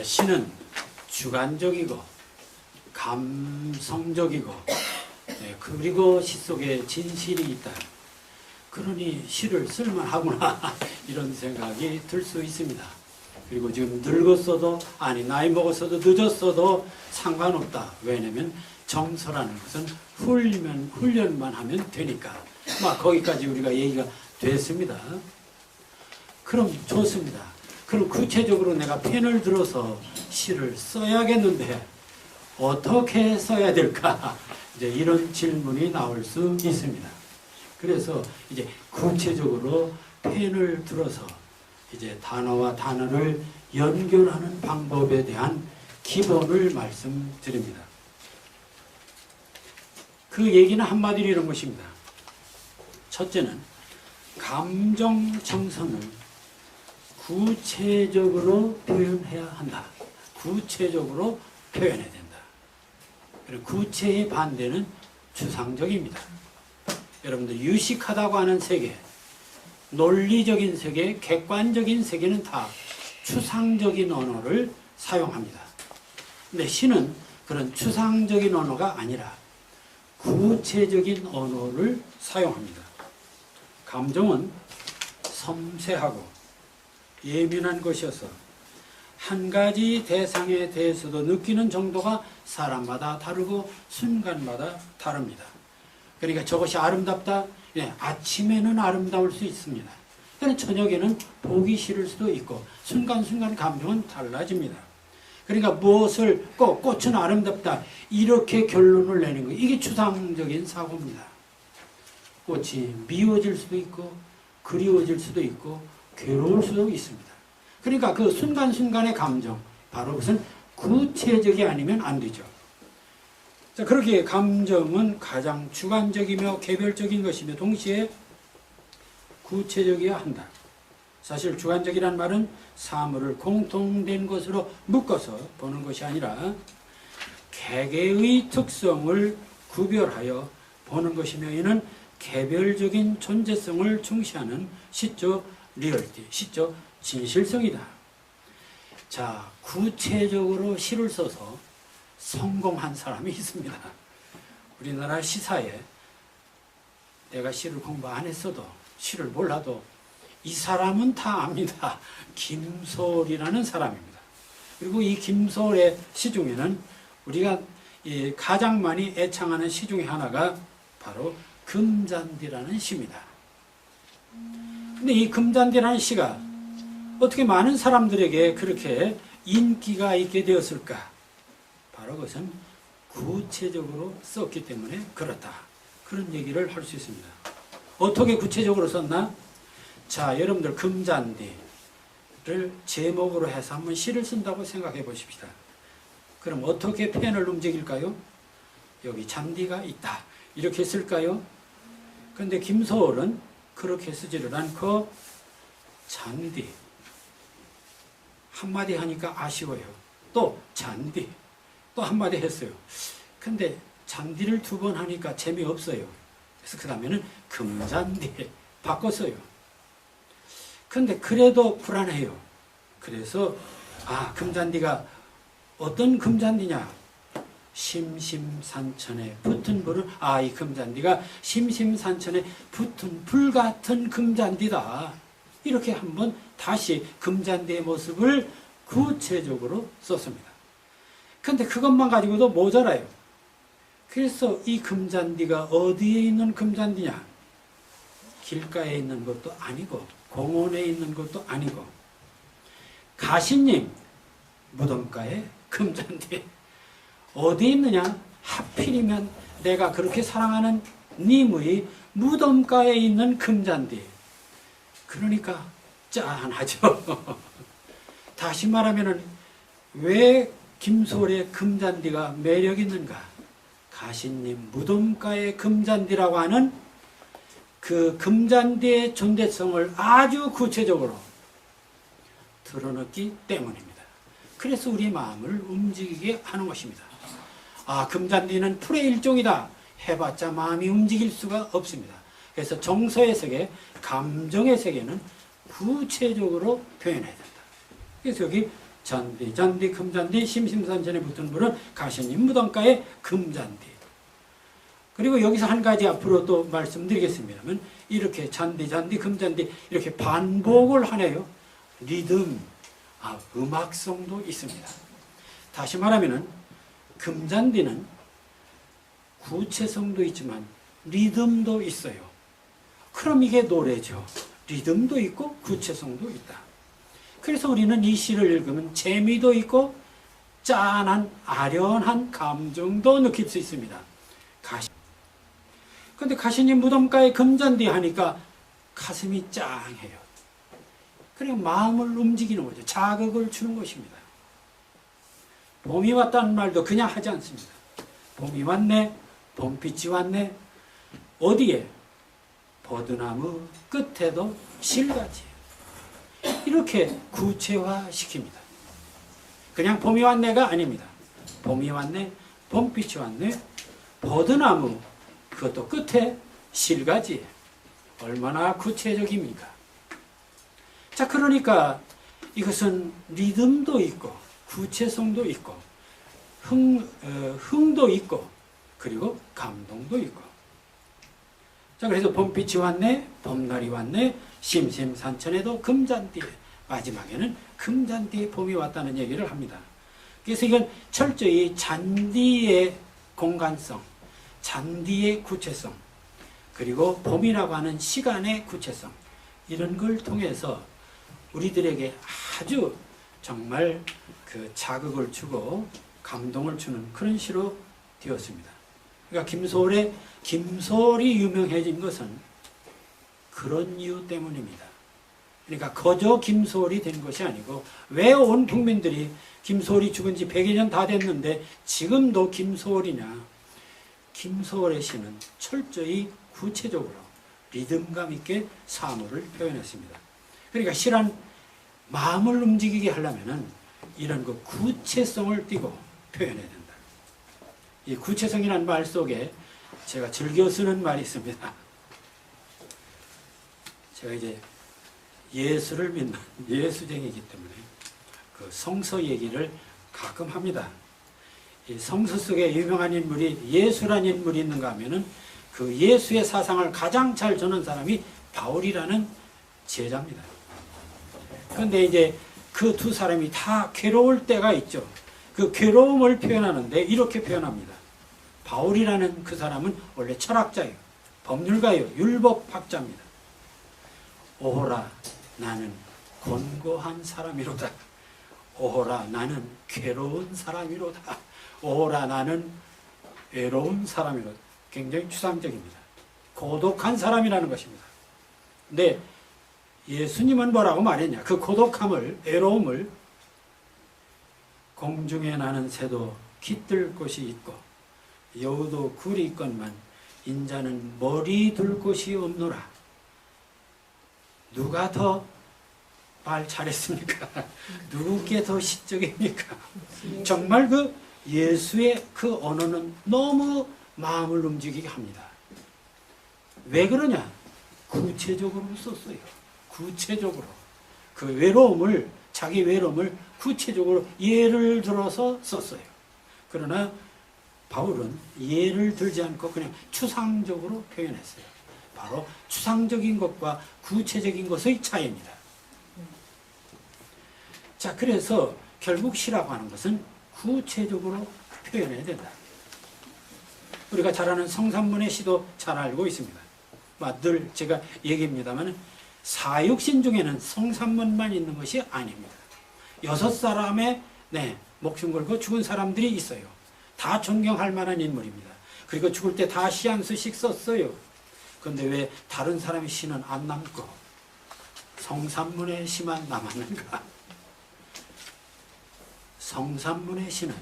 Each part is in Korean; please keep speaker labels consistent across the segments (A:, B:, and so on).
A: 시는 주관적이고 감성적이고 그리고 시 속에 진실이 있다. 그러니 시를 쓸만하구나 이런 생각이 들 수 있습니다. 그리고 지금 늙었어도 나이 먹었어도 늦었어도 상관없다. 왜냐면 정서라는 것은 훈련만 하면 되니까. 거기까지 우리가 얘기가 됐습니다. 그럼 좋습니다. 그럼 구체적으로 내가 펜을 들어서 시를 써야겠는데 어떻게 써야 될까? 이제 이런 질문이 나올 수 있습니다. 그래서 이제 구체적으로 펜을 들어서 이제 단어와 단어를 연결하는 방법에 대한 기본을 말씀드립니다. 그 얘기는 한마디로 이런 것입니다. 첫째는 감정 정성을 구체적으로 표현해야 한다. 구체적으로 표현해야 된다. 그리고 구체의 반대는 추상적입니다. 여러분들 유식하다고 하는 세계, 논리적인 세계, 객관적인 세계는 다 추상적인 언어를 사용합니다. 근데 시는 그런 추상적인 언어가 아니라 구체적인 언어를 사용합니다. 감정은 섬세하고 예민한 것이어서 한 가지 대상에 대해서도 느끼는 정도가 사람마다 다르고 순간마다 다릅니다. 그러니까 저것이 아름답다. 아침에는 아름다울 수 있습니다. 저녁에는 보기 싫을 수도 있고 순간순간 감정은 달라집니다. 그러니까 무엇을 꽃은 아름답다 이렇게 결론을 내는 거 이게 추상적인 사고입니다. 꽃이 미워질 수도 있고 그리워질 수도 있고 괴로울 수도 있습니다. 그러니까 그 순간순간의 감정, 바로 그것은 구체적이 아니면 안 되죠. 자, 그렇게 감정은 가장 주관적이며 개별적인 것이며 동시에 구체적이어야 한다. 사실 주관적이란 말은 사물을 공통된 것으로 묶어서 보는 것이 아니라 개개의 특성을 구별하여 보는 것이며 이는 개별적인 존재성을 중시하는 시적 리얼티, 시적 진실성이다. 자, 구체적으로 시를 써서 성공한 사람이 있습니다. 우리나라 시사에 내가 시를 공부 안 했어도 시를 몰라도 이 사람은 다 압니다. 김소월이라는 사람입니다. 그리고 이 김소월의 시 중에는 우리가 가장 많이 애창하는 시 중에 하나가 바로 금잔디라는 시입니다. 근데 이 금잔디라는 시가 어떻게 많은 사람들에게 그렇게 인기가 있게 되었을까? 바로 그것은 구체적으로 썼기 때문에 그렇다. 그런 얘기를 할 수 있습니다. 어떻게 구체적으로 썼나? 자, 여러분들 금잔디를 제목으로 해서 한번 시를 쓴다고 생각해 보십시다. 그럼 어떻게 펜을 움직일까요? 여기 잔디가 있다. 이렇게 쓸까요? 근데 김소월은 그렇게 쓰지를 않고 잔디 한마디 하니까 아쉬워요. 또 잔디 또 한마디 했어요. 근데 잔디를 두 번 하니까 재미없어요. 그래서 그 다음에는 금잔디 바꿨어요. 근데 그래도 불안해요. 그래서 금잔디가 어떤 금잔디냐? 심심산천에 붙은 불은 이 금잔디가 심심산천에 붙은 불 같은 금잔디다. 이렇게 한번 다시 금잔디의 모습을 구체적으로 썼습니다. 근데 그것만 가지고도 모자라요. 그래서 이 금잔디가 어디에 있는 금잔디냐? 길가에 있는 것도 아니고 공원에 있는 것도 아니고 가시님 무덤가에 금잔디 어디 있느냐? 하필이면 내가 그렇게 사랑하는 님의 무덤가에 있는 금잔디. 그러니까 짠하죠. 다시 말하면 왜 김소월의 금잔디가 매력 있는가? 가시님 무덤가의 금잔디라고 하는 그 금잔디의 존재성을 아주 구체적으로 드러냈기 때문입니다. 그래서 우리 마음을 움직이게 하는 것입니다. 금잔디는 풀의 일종이다 해봤자 마음이 움직일 수가 없습니다. 그래서 정서의 세계, 감정의 세계는 구체적으로 표현해야 된다. 그래서 여기 잔디, 잔디, 금잔디, 심심산천에 붙은 불은 가시님 무덤가의 금잔디. 그리고 여기서 한 가지 앞으로 또 말씀드리겠습니다만, 이렇게 잔디, 잔디, 금잔디 이렇게 반복을 하네요. 리듬, 음악성도 있습니다. 다시 말하면은 금잔디는 구체성도 있지만 리듬도 있어요. 그럼 이게 노래죠. 리듬도 있고 구체성도 있다. 그래서 우리는 이 시를 읽으면 재미도 있고 짠한 아련한 감정도 느낄 수 있습니다. 근데 가시님 무덤가에 금잔디 하니까 가슴이 짱해요. 그리고 마음을 움직이는 거죠. 자극을 주는 것입니다. 봄이 왔다는 말도 그냥 하지 않습니다. 봄이 왔네, 봄빛이 왔네. 어디에? 버드나무 끝에도 실가지. 이렇게 구체화시킵니다. 그냥 봄이 왔네가 아닙니다. 봄이 왔네, 봄빛이 왔네, 버드나무 그것도 끝에 실가지. 얼마나 구체적입니까? 자, 그러니까 이것은 리듬도 있고 구체성도 있고 흥도 있고 그리고 감동도 있고. 자, 그래서 봄빛이 왔네, 봄날이 왔네, 심심산천에도 금잔디에, 마지막에는 금잔디에 봄이 왔다는 얘기를 합니다. 그래서 이건 철저히 잔디의 공간성, 잔디의 구체성, 그리고 봄이라고 하는 시간의 구체성, 이런 걸 통해서 우리들에게 아주 정말 그 자극을 주고 감동을 주는 그런 시로 되었습니다. 그러니까 김소월이 유명해진 것은 그런 이유 때문입니다. 그러니까 거저 김소월이 된 것이 아니고, 왜 온 국민들이 김소월이 죽은 지 100여 년 다 됐는데 지금도 김소월이냐? 김소월의 시는 철저히 구체적으로 리듬감 있게 사물을 표현했습니다. 그러니까 시란 마음을 움직이게 하려면은 이런 그 구체성을 띠고 표현해야 된다. 이 구체성이라는 말 속에 제가 즐겨 쓰는 말이 있습니다. 제가 이제 예수를 믿는 예수쟁이기 때문에 그 성서 얘기를 가끔 합니다. 이 성서 속에 유명한 인물이 예수란 인물이 있는가 하면은 그 예수의 사상을 가장 잘 전한 사람이 바울이라는 제자입니다. 그런데 이제 그 두 사람이 다 괴로울 때가 있죠. 그 괴로움을 표현하는데 이렇게 표현합니다. 바울이라는 그 사람은 원래 철학자예요. 법률가예요. 율법학자입니다. 오호라 나는 곤고한 사람이로다. 오호라 나는 괴로운 사람이로다. 오호라 나는 외로운 사람이로다. 굉장히 추상적입니다. 고독한 사람이라는 것입니다. 근데 예수님은 뭐라고 말했냐? 그 고독함을, 외로움을 공중에 나는 새도 깃들 곳이 있고 여우도 굴이 있건만 인자는 머리 둘 곳이 없노라. 누가 더 말 잘했습니까? 누구께 더 시적입니까? 정말 그 예수의 그 언어는 너무 마음을 움직이게 합니다. 왜 그러냐? 구체적으로 썼어요. 구체적으로. 그 외로움을, 자기 외로움을 구체적으로 예를 들어서 썼어요. 그러나 바울은 예를 들지 않고 그냥 추상적으로 표현했어요. 바로 추상적인 것과 구체적인 것의 차이입니다. 자, 그래서 결국 시라고 하는 것은 구체적으로 표현해야 된다. 우리가 잘 아는 성산문의 시도 잘 알고 있습니다. 늘 제가 얘기합니다만 사육신 중에는 성산문만 있는 것이 아닙니다. 6사람의 목숨 걸고 죽은 사람들이 있어요. 다 존경할 만한 인물입니다. 그리고 죽을 때 다 시 한 수씩 썼어요. 그런데 왜 다른 사람의 시는 안 남고 성산문의 시만 남았는가? 성산문의 시는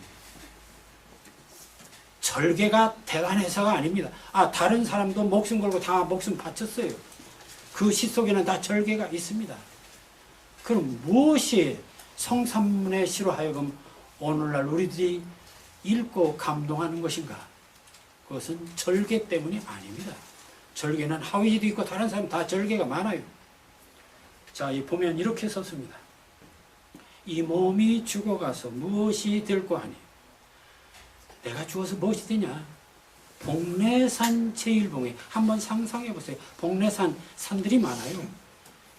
A: 절개가 대단해서가 아닙니다. 다른 사람도 목숨 걸고 다 목숨 바쳤어요. 그 시 속에는 다 절개가 있습니다. 그럼 무엇이 성산문의 시로 하여금 오늘날 우리들이 읽고 감동하는 것인가? 그것은 절개 때문이 아닙니다. 절개는 하위지도 있고 다른 사람 다 절개가 많아요. 자, 이 보면 이렇게 썼습니다. 이 몸이 죽어가서 무엇이 될고 하니? 내가 죽어서 무엇이 되냐? 복례산 제1봉에 한번 상상해 보세요. 복례산 산들이 많아요.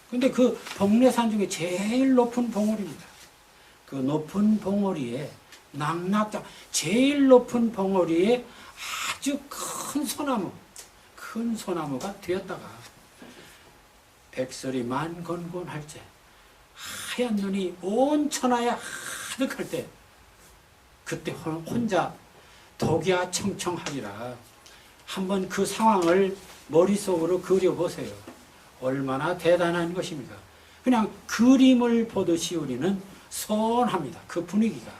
A: 근데 그 복례산 중에 제일 높은 봉우리입니다. 그 높은 봉우리에 낙낙장 제일 높은 봉우리에 아주 큰 소나무가 되었다가 백설이 만건곤할 때 하얀 눈이 온 천하에 하득할 때 그때 혼자 독야 청청하리라. 한번 그 상황을 머릿속으로 그려보세요. 얼마나 대단한 것입니까? 그냥 그림을 보듯이 우리는 선합니다. 그 분위기가.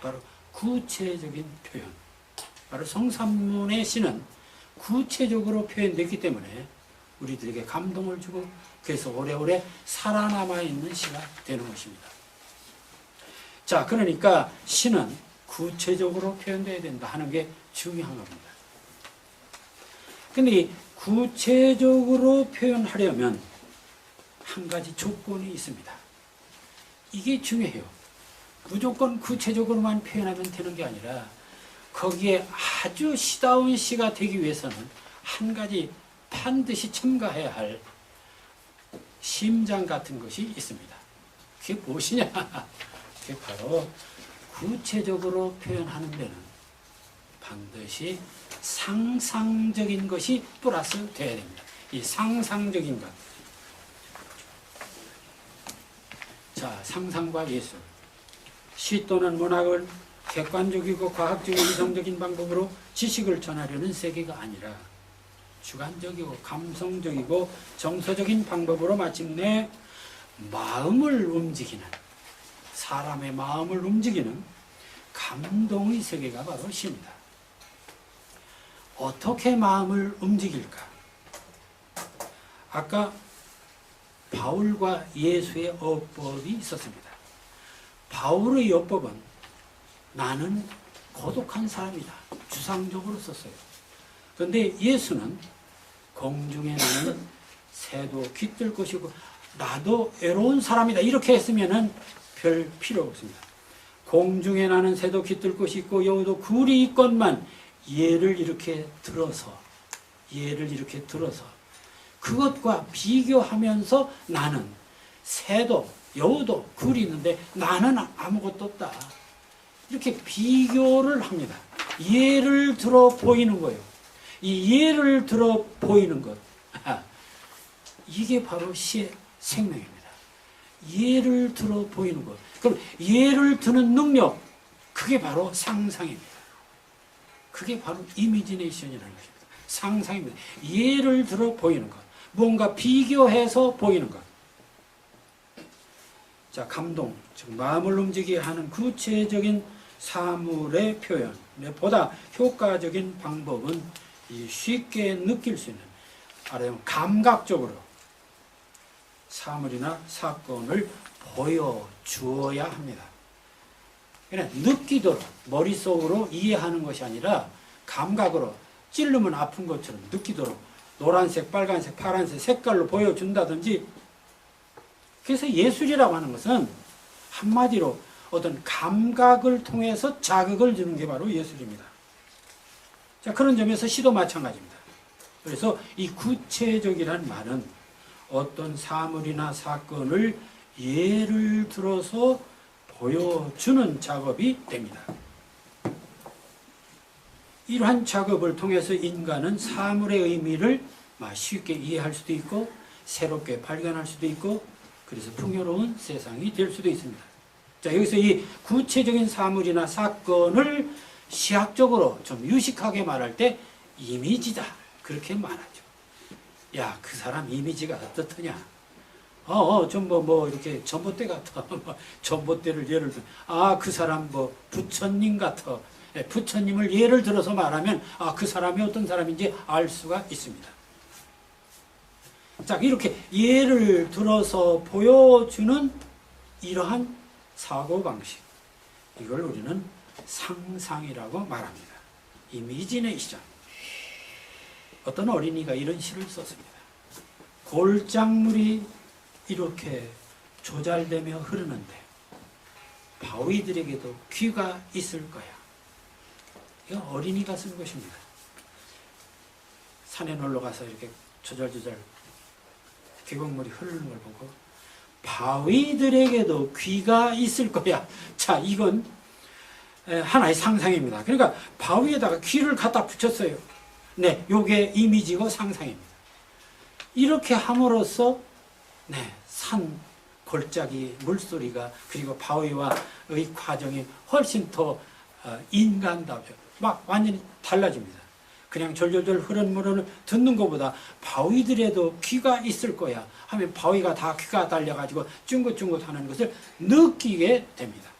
A: 바로 구체적인 표현. 바로 성삼문의 시는 구체적으로 표현됐기 때문에 우리들에게 감동을 주고 그래서 오래오래 살아남아 있는 시가 되는 것입니다. 자, 그러니까 시는 구체적으로 표현되어야 된다 하는 게 중요한 겁니다. 근데 이 구체적으로 표현하려면 한 가지 조건이 있습니다. 이게 중요해요. 무조건 구체적으로만 표현하면 되는 게 아니라 거기에 아주 시다운 시가 되기 위해서는 한 가지 반드시 첨가해야 할 심장 같은 것이 있습니다. 그게 무엇이냐? 그게 바로 구체적으로 표현하는 데는 반드시 상상적인 것이 플러스 되어야 됩니다. 이 상상적인 것. 자, 상상과 예술. 시 또는 문학을 객관적이고 과학적이고 이성적인 방법으로 지식을 전하려는 세계가 아니라 주관적이고 감성적이고 정서적인 방법으로 마침내 마음을 움직이는, 사람의 마음을 움직이는 감동의 세계가 바로 시입니다. 어떻게 마음을 움직일까? 아까 바울과 예수의 어법이 있었습니다. 바울의 어법은 나는 고독한 사람이다. 주상적으로 썼어요. 그런데 예수는 공중에 나는 새도 깃들 것이고 나도 외로운 사람이다. 이렇게 했으면은 별 필요 없습니다. 공중에 나는 새도 깃들 것이 있고 여우도 굴이 있건만 예를 이렇게 들어서 그것과 비교하면서 나는 새도 여우도 굴이 있는데 나는 아무것도 없다. 이렇게 비교를 합니다. 예를 들어 보이는 거예요. 이 예를 들어 보이는 것. 이게 바로 시의 생명입니다. 예를 들어 보이는 것. 그럼 예를 드는 능력. 그게 바로 상상입니다. 그게 바로 이미지네이션이라는 것입니다. 상상입니다. 예를 들어 보이는 것. 뭔가 비교해서 보이는 것. 자, 감동, 즉 마음을 움직이게 하는 구체적인 사물의 표현. 보다 효과적인 방법은 쉽게 느낄 수 있는, 아니면 감각적으로 사물이나 사건을 보여주어야 합니다. 그냥 느끼도록 머릿속으로 이해하는 것이 아니라 감각으로 찌르면 아픈 것처럼 느끼도록 노란색, 빨간색, 파란색 색깔로 보여준다든지. 그래서 예술이라고 하는 것은 한마디로 어떤 감각을 통해서 자극을 주는 게 바로 예술입니다. 자, 그런 점에서 시도 마찬가지입니다. 그래서 이 구체적이라는 말은 어떤 사물이나 사건을 예를 들어서 보여주는 작업이 됩니다. 이러한 작업을 통해서 인간은 사물의 의미를 쉽게 이해할 수도 있고 새롭게 발견할 수도 있고 그래서 풍요로운 세상이 될 수도 있습니다. 자, 여기서 이 구체적인 사물이나 사건을 시학적으로 좀 유식하게 말할 때 이미지다. 그렇게 말하죠. 야, 그 사람 이미지가 어떻더냐? 좀 이렇게 전봇대 같아. 전봇대를 예를 들어. 그 사람 부처님 같아. 부처님을 예를 들어서 말하면 그 사람이 어떤 사람인지 알 수가 있습니다. 자, 이렇게 예를 들어서 보여주는 이러한 사고방식, 이걸 우리는 상상이라고 말합니다. 이미지네이션. 어떤 어린이가 이런 시를 썼습니다. 골짜물이 이렇게 조잘되며 흐르는데 바위들에게도 귀가 있을 거야. 이건 어린이가 쓴 것입니다. 산에 놀러 가서 이렇게 조절조절 계곡물이 흐르는 걸 보고 바위들에게도 귀가 있을 거야. 자, 이건 하나의 상상입니다. 그러니까 바위에다가 귀를 갖다 붙였어요. 네, 요게 이미지고 상상입니다. 이렇게 함으로써 네, 산 골짜기 물소리가 그리고 바위와의 과정이 훨씬 더 인간답죠. 막 완전히 달라집니다. 그냥 졸졸졸 흐르는 물을 듣는 것보다 바위들에도 귀가 있을 거야 하면 바위가 다 귀가 달려가지고 쭝긋쭝긋 하는 것을 느끼게 됩니다.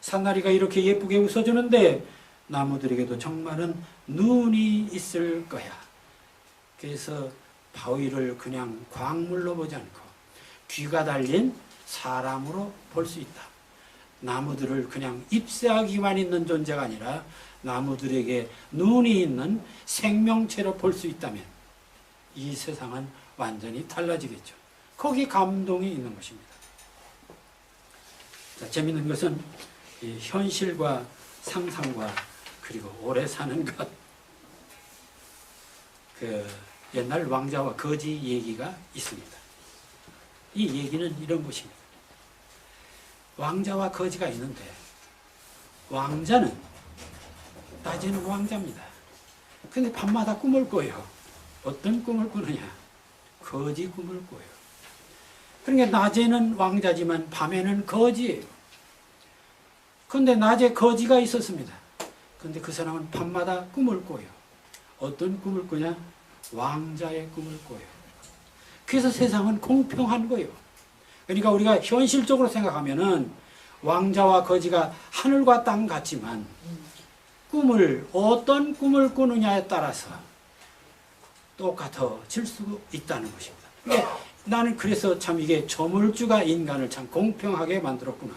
A: 산나리가 이렇게 예쁘게 웃어주는데 나무들에게도 정말은 눈이 있을 거야. 그래서 바위를 그냥 광물로 보지 않고 귀가 달린 사람으로 볼 수 있다. 나무들을 그냥 잎새하기만 있는 존재가 아니라 나무들에게 눈이 있는 생명체로 볼 수 있다면 이 세상은 완전히 달라지겠죠. 거기 감동이 있는 것입니다. 자, 재미있는 것은 이 현실과 상상과 그리고 오래 사는 것. 옛날 왕자와 거지 얘기가 있습니다. 이 얘기는 이런 것입니다. 왕자와 거지가 있는데 왕자는 낮에는 왕자입니다. 근데 밤마다 꿈을 꿔요. 어떤 꿈을 꾸느냐? 거지 꿈을 꿔요. 그러니까 낮에는 왕자지만 밤에는 거지예요. 그런데 낮에 거지가 있었습니다. 그런데 그 사람은 밤마다 꿈을 꿔요. 어떤 꿈을 꾸냐? 왕자의 꿈을 꿔요. 그래서 세상은 공평한 거예요. 그러니까 우리가 현실적으로 생각하면은 왕자와 거지가 하늘과 땅 같지만 어떤 꿈을 꾸느냐에 따라서 똑같아질 수 있다는 것입니다. 그러니까 나는 그래서 참 이게 저물주가 인간을 참 공평하게 만들었구나.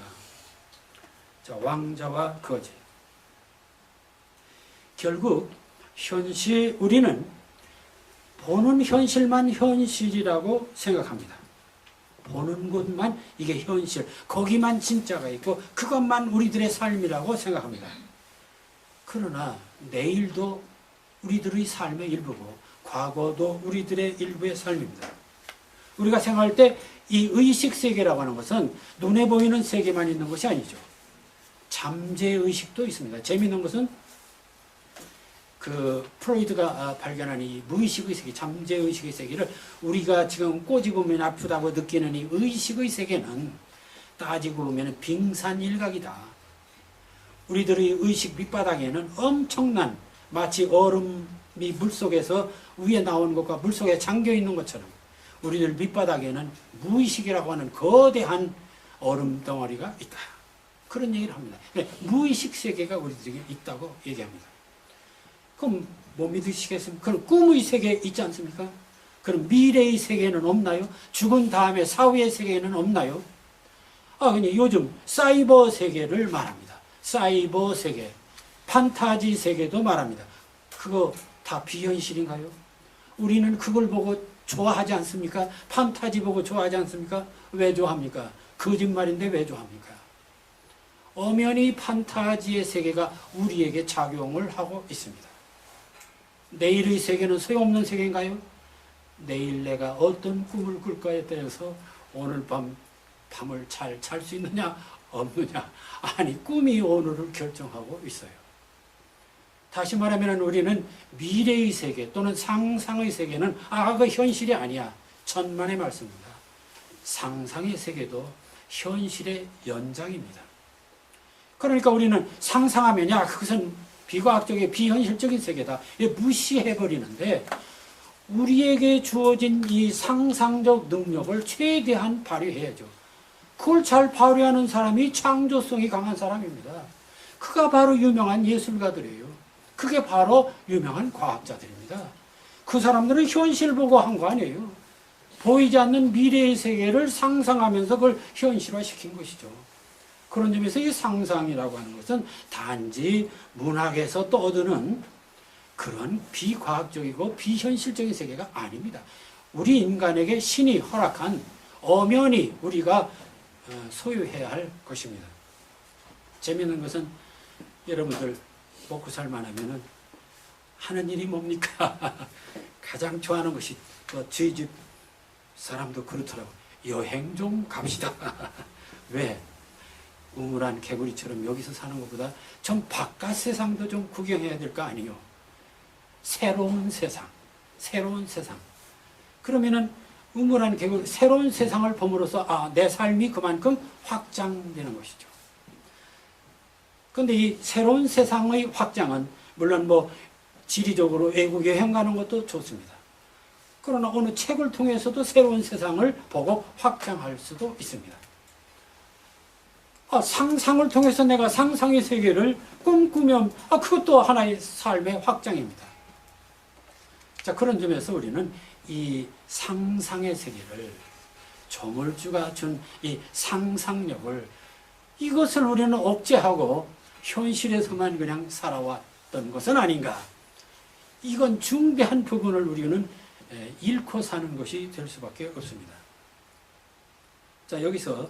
A: 자, 왕자와 거지. 결국 우리는 보는 현실만 현실이라고 생각합니다. 보는 곳만 이게 현실, 거기만 진짜가 있고 그것만 우리들의 삶이라고 생각합니다. 그러나 내일도 우리들의 삶의 일부고 과거도 우리들의 일부의 삶입니다. 우리가 생각할 때 이 의식세계라고 하는 것은 눈에 보이는 세계만 있는 것이 아니죠. 잠재의식도 있습니다. 재미있는 것은 프로이드가 발견한 이 무의식의 세계, 잠재의식의 세계를 우리가 지금 꼬집으면 아프다고 느끼는 이 의식의 세계는 따지고 보면 빙산일각이다. 우리들의 의식 밑바닥에는 엄청난 마치 얼음이 물속에서 위에 나오는 것과 물속에 잠겨 있는 것처럼 우리들 밑바닥에는 무의식이라고 하는 거대한 얼음 덩어리가 있다. 그런 얘기를 합니다. 무의식 세계가 우리들에게 있다고 얘기합니다. 그럼 뭐 믿으시겠습니까? 그럼 꿈의 세계 있지 않습니까? 그럼 미래의 세계는 없나요? 죽은 다음에 사후의 세계는 없나요? 그냥 요즘 사이버 세계를 말합니다. 사이버 세계, 판타지 세계도 말합니다. 그거 다 비현실인가요? 우리는 그걸 보고 좋아하지 않습니까? 판타지 보고 좋아하지 않습니까? 왜 좋아합니까? 거짓말인데 왜 좋아합니까? 엄연히 판타지의 세계가 우리에게 작용을 하고 있습니다. 내일의 세계는 소용없는 세계인가요? 내일 내가 어떤 꿈을 꿀까에 따라서 오늘 밤을 잘 잘 수 있느냐 없느냐, 아니 꿈이 오늘을 결정하고 있어요. 다시 말하면 우리는 미래의 세계 또는 상상의 세계는 그 현실이 아니야. 천만의 말씀입니다. 상상의 세계도 현실의 연장입니다. 그러니까 우리는 상상하면 그것은 비과학적인 비현실적인 세계다. 무시해버리는데 우리에게 주어진 이 상상적 능력을 최대한 발휘해야죠. 그걸 잘 발휘하는 사람이 창조성이 강한 사람입니다. 그가 바로 유명한 예술가들이에요. 그게 바로 유명한 과학자들입니다. 그 사람들은 현실 보고 한 거 아니에요. 보이지 않는 미래의 세계를 상상하면서 그걸 현실화시킨 것이죠. 그런 점에서 이 상상이라고 하는 것은 단지 문학에서 떠드는 그런 비과학적이고 비현실적인 세계가 아닙니다. 우리 인간에게 신이 허락한 엄연히 우리가 소유해야 할 것입니다. 재미있는 것은 여러분들 먹고 살만하면은 하는 일이 뭡니까? 가장 좋아하는 것이 저희 집 사람도 그렇더라고. 여행 좀 갑시다. 왜? 우물안 개구리처럼 여기서 사는 것보다 좀 바깥 세상도 좀 구경해야 될 거 아니요. 새로운 세상, 새로운 세상. 그러면은 우물안 개구리 새로운 세상을 봄으로써 내 삶이 그만큼 확장되는 것이죠. 그런데 이 새로운 세상의 확장은 물론 지리적으로 외국 여행 가는 것도 좋습니다. 그러나 어느 책을 통해서도 새로운 세상을 보고 확장할 수도 있습니다. 상상을 통해서 내가 상상의 세계를 꿈꾸면 그것도 하나의 삶의 확장입니다. 자, 그런 점에서 우리는 이 상상의 세계를 조물주가 준 이 상상력을 이것을 우리는 억제하고 현실에서만 그냥 살아왔던 것은 아닌가. 이건 중대한 부분을 우리는 잃고 사는 것이 될 수밖에 없습니다. 자, 여기서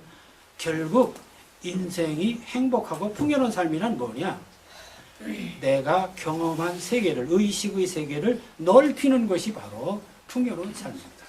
A: 결국 인생이 행복하고 풍요로운 삶이란 뭐냐? 내가 경험한 세계를, 의식의 세계를 넓히는 것이 바로 풍요로운 삶입니다.